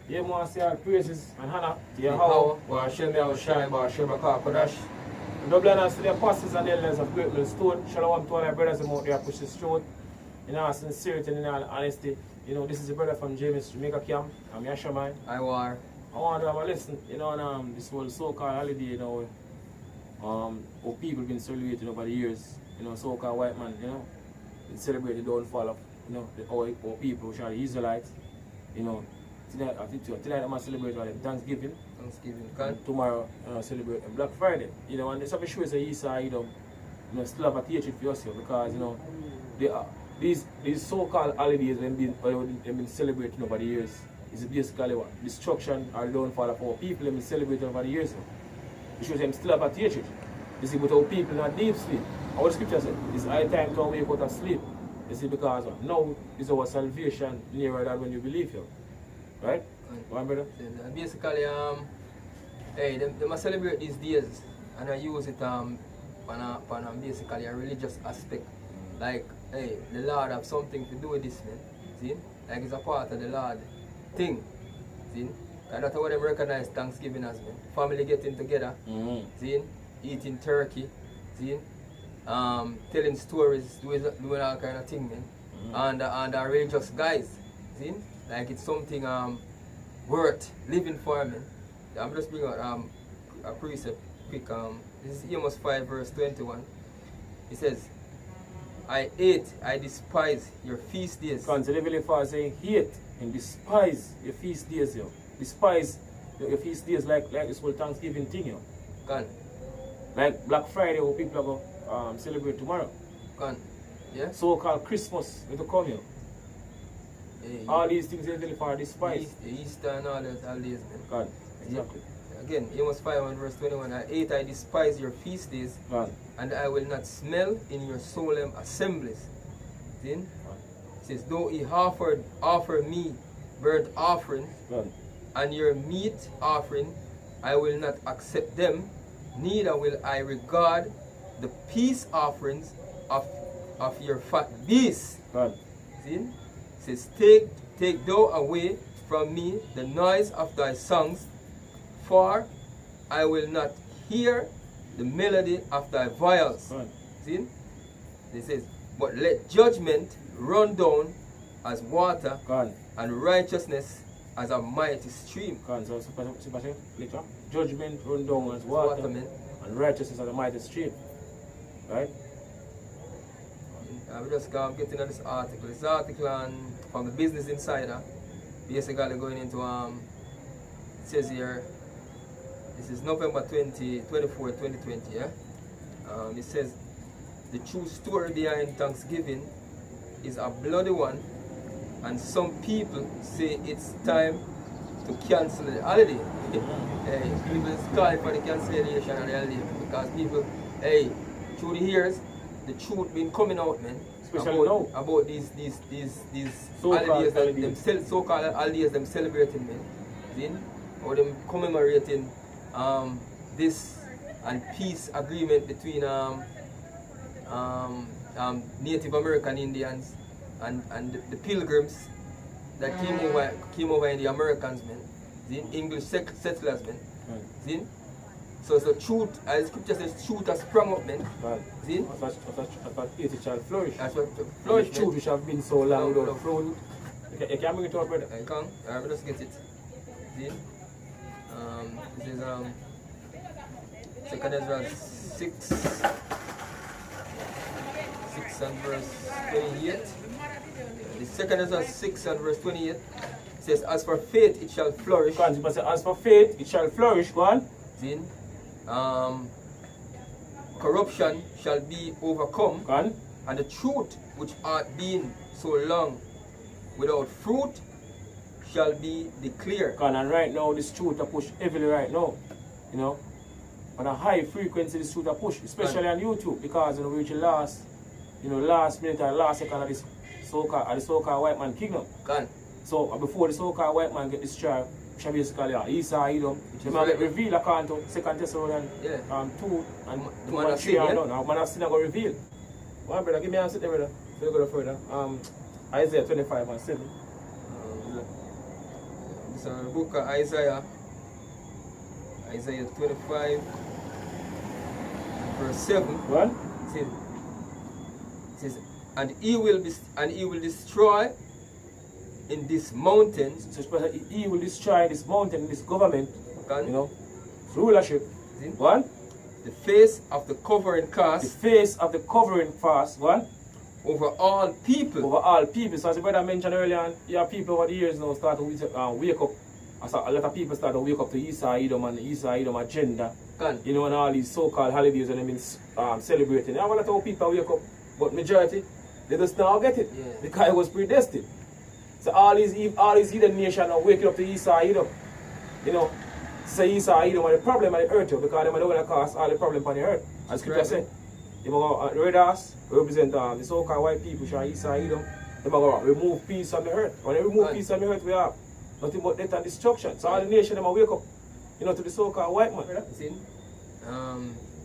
Yeah, man, say all praises and honor to Yahweh, Hashem Yahushai, Hashem HaKadosh. Double honors to the apostles and elders of Great Mill Stone. Shalom to all our brothers and out there push the throat. In all sincerity and in all honesty. You know, this is a brother from James Jamaica Camp. I'm Yashamai. I war. I want to have a listen, you know, on this whole so-called holiday, you know, how people been celebrating over the years. You know, so-called white man, you know, they celebrate the downfall of, you know, our people, which are the Israelites. You know, tonight I'm going to celebrate Thanksgiving. And tomorrow, celebrate Black Friday. You know, and this show is a Esau, you know, still have a hatred for yourself because, you know, these so-called holidays they've been celebrating over the years. Is basically what? Destruction or downfall of our people they've been celebrating over the years. It shows them still have a hatred. You see, but our people not deep sleep. Our scripture said, it's high time to wake out of sleep. You see, because now is our salvation nearer than when you believe you. Right? Go on, brother. Basically, hey, they must celebrate these days and I use it on basically a religious aspect. Like, hey, the Lord have something to do with this, man. See? Like it's a part of the Lord thing. See? And that's what they recognize Thanksgiving as, man. Family getting together, see? Eating turkey, see? Telling stories, doing all kind of thing, man. And religious guys, see? Like it's something worth living for, man. I'm just bringing out a precept quick. This is Amos 5 verse 21. It says, I despise your feast days. Because the Heavenly Father saying, hate and despise your feast days, yo. Despise your feast days like this whole Thanksgiving thing, yo. Can. Like Black Friday, where people are going to celebrate tomorrow. Can. Yeah? So-called Christmas, it will come, yo. Hey, all these things the Heavenly Father despise. Easter and all these, man. God, exactly. Again, Amos 5 verse 21, I despise your feast days, God. And I will not smell in your solemn assemblies. See? It says, though he offer me burnt offering, God. And your meat offering, I will not accept them, neither will I regard the peace offerings of your fat beasts. God. See? It says, take thou away from me the noise of thy songs, for I will not hear the melody of thy viols. Right. See? It says, but let judgment run down as water, God. And righteousness as a mighty stream. God. So, later, judgment run down as water, and righteousness as a mighty stream. Right? I'm just getting into this article. This article from the Business Insider, basically going into, it says here, this is November 24, 2020, yeah? It says, the true story behind Thanksgiving is a bloody one, and some people say it's time to cancel the holiday. Hey, people is calling for the cancellation of the holiday because people, hey, through the years, the truth been coming out, man. Especially about these holidays, so-called holidays them celebrating, man. See? Or them commemorating this and peace agreement between Native American Indians and the pilgrims that came over in the Americans, man. The English settlers, man. See? So truth, as scripture says, truth has sprung up, man. Right. See? That it shall flourish. That's what flourish. Truth which have been so long without fruit. You can bring it to our brother. I can. I will just get it. See? This is 2 Ezra 6 and verse 28. The 2 Ezra 6 and verse 28 says, as for faith it shall flourish. As for faith it shall flourish, go on. See? Corruption shall be overcome, and the truth which hath been so long without fruit shall be declared. And right now this truth are pushed heavily right now, you know, on a high frequency this truth are pushed, especially on YouTube, because we reach the last minute and last second of this so-called white man kingdom. So before the so-called white man get destroyed, which are basically Esau, Edom, they might get revealed according to 2 Thessalonians 2 and 2 and 3 and down. Now, man of sin are going to reveal. One brother, give me a sit there, brother. We'll go further. Isaiah 25 and 7. This So the book of Isaiah, Isaiah 25, verse 7. What? It says, and he will destroy in this mountain. So he will destroy this mountain, this government, Can, you know, rulership. See? One, the face of the covering the cast face of the covering fast. One, over all people. over all people. So as the brother mentioned earlier, you have people over the years now start to wake up. As a lot of people start to wake up to Isa Edom and the Isa Edom agenda. Can, You know, and all these so-called holidays and they've been celebrating. You have a lot of people wake up, but majority, they just now get it. Yeah. Because it was predestined. So all these hidden nations are waking up to Isa Edom. You know, say Isa Edom are the problem on the earth, because they are the one that cause all the problem on the earth. As Scripture Right. say. They are the red ass represent the so-called white people, shall Isa Edom. They are going to remove peace from the earth. When they remove Right. peace from the earth, we have nothing but death and destruction. So all the nations them wake up, you know, to the so-called white man. Right? see?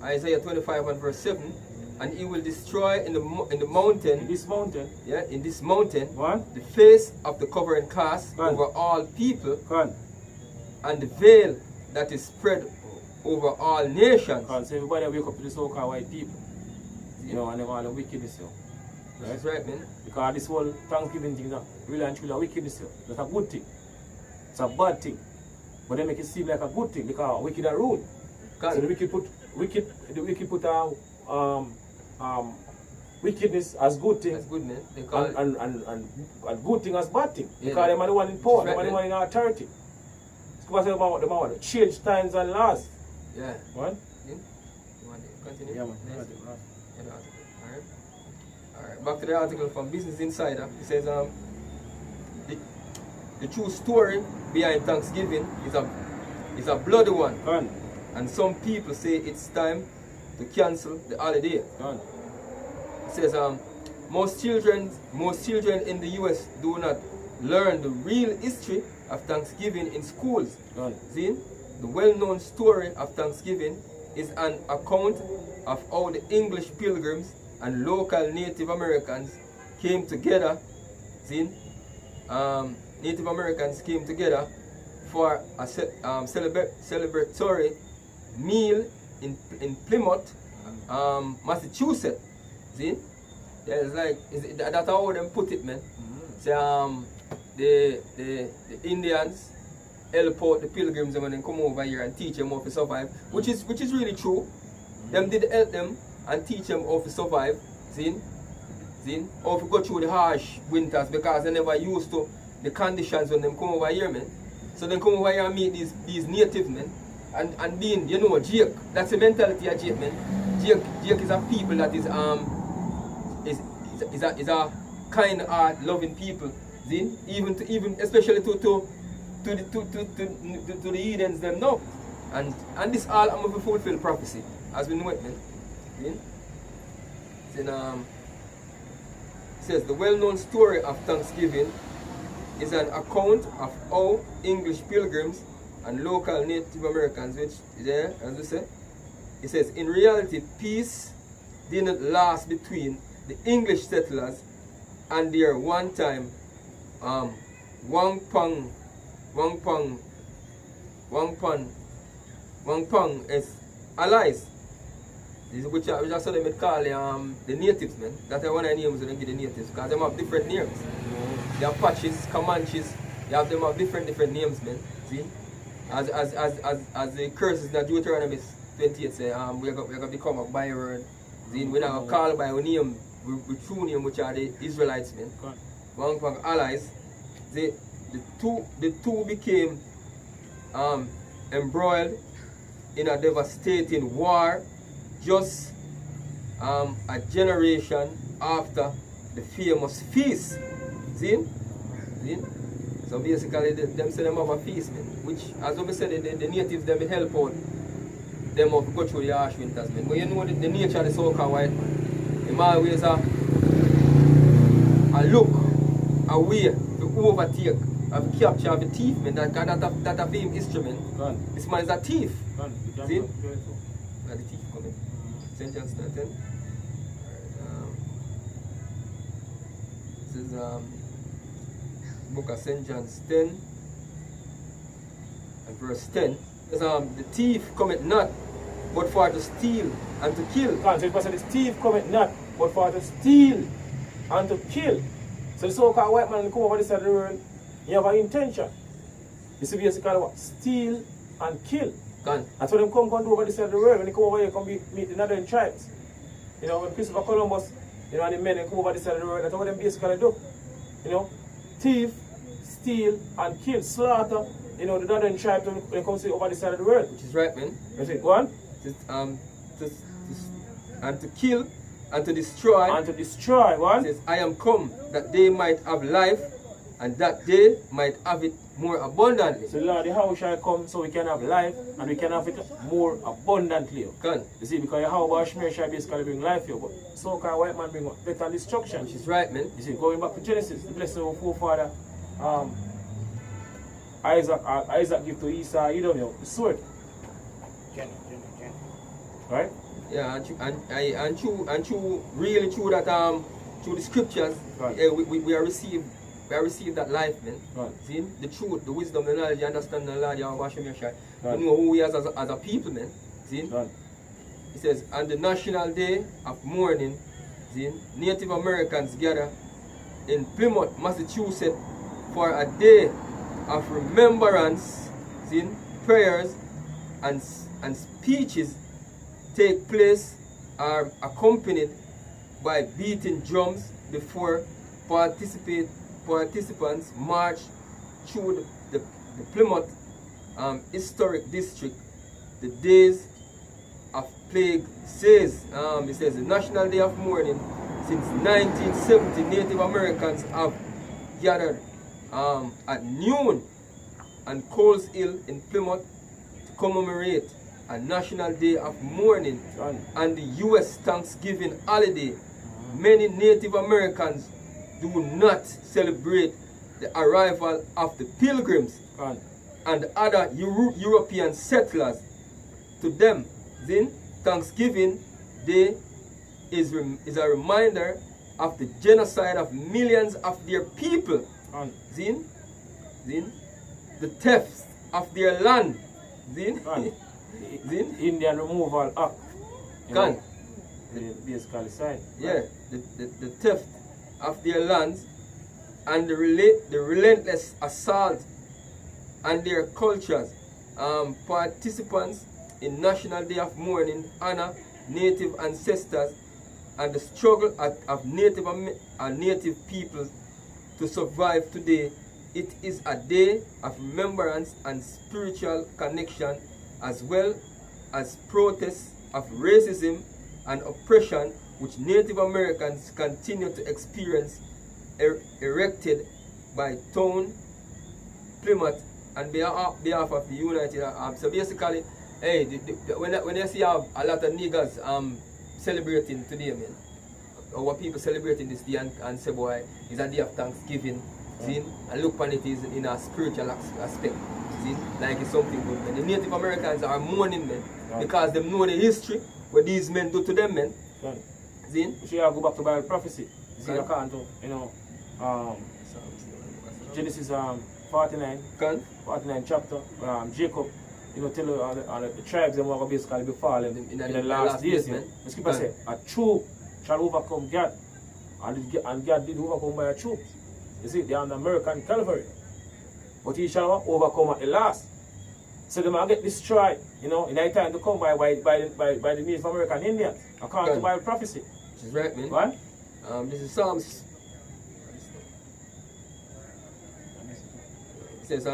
Isaiah 25 and verse 7. And he will destroy in the In mountain, this mountain, yeah, in this mountain, one, the face of the covering cast Can. over all people, can. and the veil that is spread over all nations. Because everybody wake up to the so-called white people. You know, and they all the wickedness. You know. That's right, man. Because this whole Thanksgiving thing, really and truly a wickedness. You know. That's a good thing. It's a bad thing. But they make it seem like a good thing because wicked are rule. So the wicked put wickedness as good thing. That's good, man. They call it. And good thing as bad thing. Yeah. Because they are the one in power, That's they are right, the one in authority. It's because they want to change times and laws. Yeah. What? You want to continue? Yeah, man. Nice. Yeah, the article. Alright. Alright. Back to the article from Business Insider. It says the true story behind Thanksgiving is a bloody one. Gone. And some people say it's time to cancel the holiday. Gone. It says most children in the US do not learn the real history of Thanksgiving in schools. Gone. See, the well-known story of Thanksgiving is an account of how the English pilgrims and local Native Americans came together. See, Native Americans came together for a celebratory meal in Plymouth, Massachusetts. See, there's like that's how them put it, man. So the Indians help out the pilgrims when they come over here and teach them how to survive, which is really true. Them did help them and teach them how to survive. See, how to go through the harsh winters because they never used to the conditions when them come over here, man. So they come over here and meet these natives, man. And being, you know, Jake, that's the mentality of Jake, man. Jake is a people that is a kind heart loving people. See? Even especially to the heathens them now. And this all I'm going to fulfill prophecy as we know it, man. See? Then, it says the well-known story of Thanksgiving is an account of how English pilgrims and local Native Americans, which there, as we say, it says, in reality, peace didn't last between the English settlers and their one-time Wangpang is allies. This is which I saw them call the natives, man. That's one of the names they give the natives because they have different names. They have Apaches, Comanches, they have different names, man. See? As the curses that Deuteronomy 28 say, we're going to become a byword. We're not going to call by our name, we true name, which are the Israelites, man. Wangpang allies. The two became embroiled in a devastating war just a generation after the famous feast. See? So basically, them say them have a feast, man. Which, as we said, the natives them will help out them to go through the harsh winters, man. But you know the nature of the so-called white man. Them always a look, a way to overtake, of capture, of a thief, man. That a fame instrument. This man is a thief. See? Where the thief coming? St. John's 10. This is book of St. John's 10, and verse 10. Says, the thief cometh not, but for to steal and to kill. So it was the thief cometh not, but for to steal and to kill. So the so-called white man come over this side of the world, he have an intention. You see basically what? Steal and kill. Gone. That's what them come do over this side of the world. When they come over here, come meet the northern tribes. You know, when Christopher Columbus, you know, and the men they come over this side of the world, that's what them basically do. You know, thief, steal, and kill, slaughter, you know, the northern tribes when they come over this side of the world. Which is right, man. You see, go on. And to kill and to destroy. And to destroy, what? It says, I am come that they might have life and that they might have it more abundantly. So Lord, how shall I come so we can have life and we can have it more abundantly? Gone. You see, because how about Shmear shall basically bring life here, but so-called white man bring death and destruction. Which is right, man. You see, going back to Genesis, the blessing of our forefather, Isaac give to Esau, you don't know, the sword. Right? Yeah, and through really through that through the scriptures, right. we are received that life, man. Right. See the truth, the wisdom, the knowledge, the understanding, the Lord Yahweh Hashem Yeshua. Right. We know who we are as a people, man. See? Right. It says, on the national day of mourning, see, Native Americans gather in Plymouth, Massachusetts, for a day of remembrance, see, prayers and speeches take place are accompanied by beating drums before participants march through the Plymouth historic district. The days of plague says, it says the National Day of Mourning since 1970, Native Americans have gathered at noon and Coles Hill in Plymouth to commemorate a National Day of Mourning and the U.S. Thanksgiving holiday. Many Native Americans do not celebrate the arrival of the pilgrims and other European settlers. To them, then, Thanksgiving Day is a reminder of the genocide of millions of their people. Then, the thefts of their land. Then, Indian removal act. Gone. Basically sign. Yeah, the theft of their lands and the relentless assault on their cultures. Participants in National Day of Mourning honor native ancestors and the struggle of native peoples to survive today. It is a day of remembrance and spiritual connection, as well as protest of racism and oppression which Native Americans continue to experience, erected by Town, Plymouth, and behalf of the United Arab. So basically, hey, when you see a lot of niggas celebrating today, man, or what people celebrating this day and say, boy, it's a day of Thanksgiving, see, and look upon it is in a spiritual aspect, see, like it's something good, man. The Native Americans are mourning, man, because they know the history, what these men do to them, man. See? We should go back to Bible prophecy. You see, according to, you know, Genesis 49 chapter, Jacob, you know, tell the tribes them will basically be fallen in the last days. The scripture says, a troop shall overcome God, and God did overcome by a troop. You see, they are on the American Calvary, but he shall overcome at the last. So they might get destroyed, you know, in that time to come by the Native American Indians, according to Bible prophecy. Which is right, man. What? This is Psalms. It says,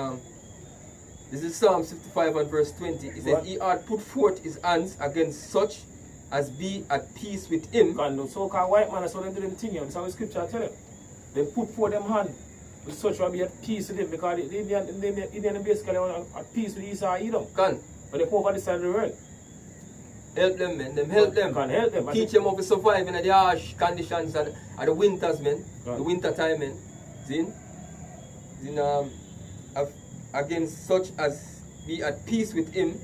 this is Psalms 55 and verse 20. It says, he hath put forth his hands against such as be at peace with him. God, no so-called white man, that's what they do them thing here. That's how the scripture tell them. They put forth them hand with such will be at peace with him, because the Indian basically are at peace with Esau Edom. Can. But they come over this side of the world. Help them, man. Help them. Can help them. Teach them how to survive in the harsh conditions and the winters, man. The winter time, man. See? Against such as be at peace with him,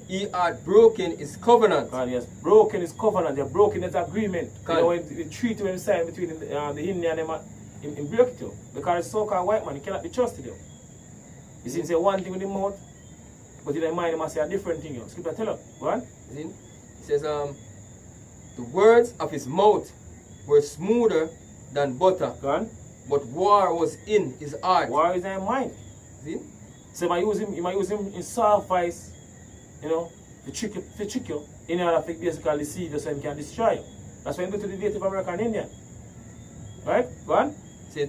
he had broken his covenant. Yes, broken his covenant. They have broken his agreement. You know, the treaty when signed between the Indian and them, in break it too. Because the so-called white man, he cannot be trusted. You see, say one thing with the mouth, But in their mind, they must say a different thing. Scripture tell us. Go on. See? It says, the words of his mouth were smoother than butter, Go on. but war was in his heart. War is in their mind. See? So you might use him in soft voice, you know, to trick you, in order to basically deceive you so he can destroy you. That's why you go to the Native American Indian. Right? Go on. See?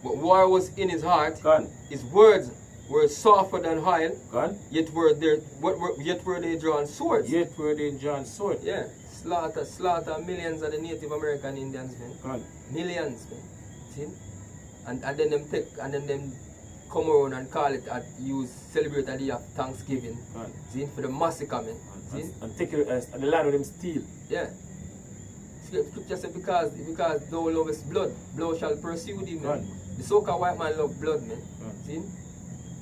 But war was in his heart. Go on. His words were softer than oil, Go on. yet were they drawn swords. Yet were they John's sword. Yeah. Slaughter millions of the Native American Indians, man. Go on. Millions, man. See? And then them come around and call it celebrate the day of Thanksgiving. Go on. See? For the massacre, man. See? And take it as the land of them steal. Yeah. Scripture said because thou lovest blood, blood shall pursue thee, man. Right. The so-called white man love blood, man. Right. See?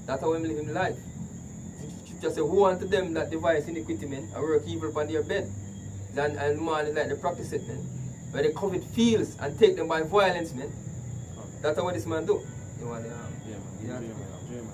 That's how him live him life. Scripture said, woe unto them that devise iniquity, man, and work evil upon their bed. And man is like they practice it, man. Where they covet fields and take them by violence, man. Okay. That's what this man do. You want, Yeah, man. yeah. Yeah, man.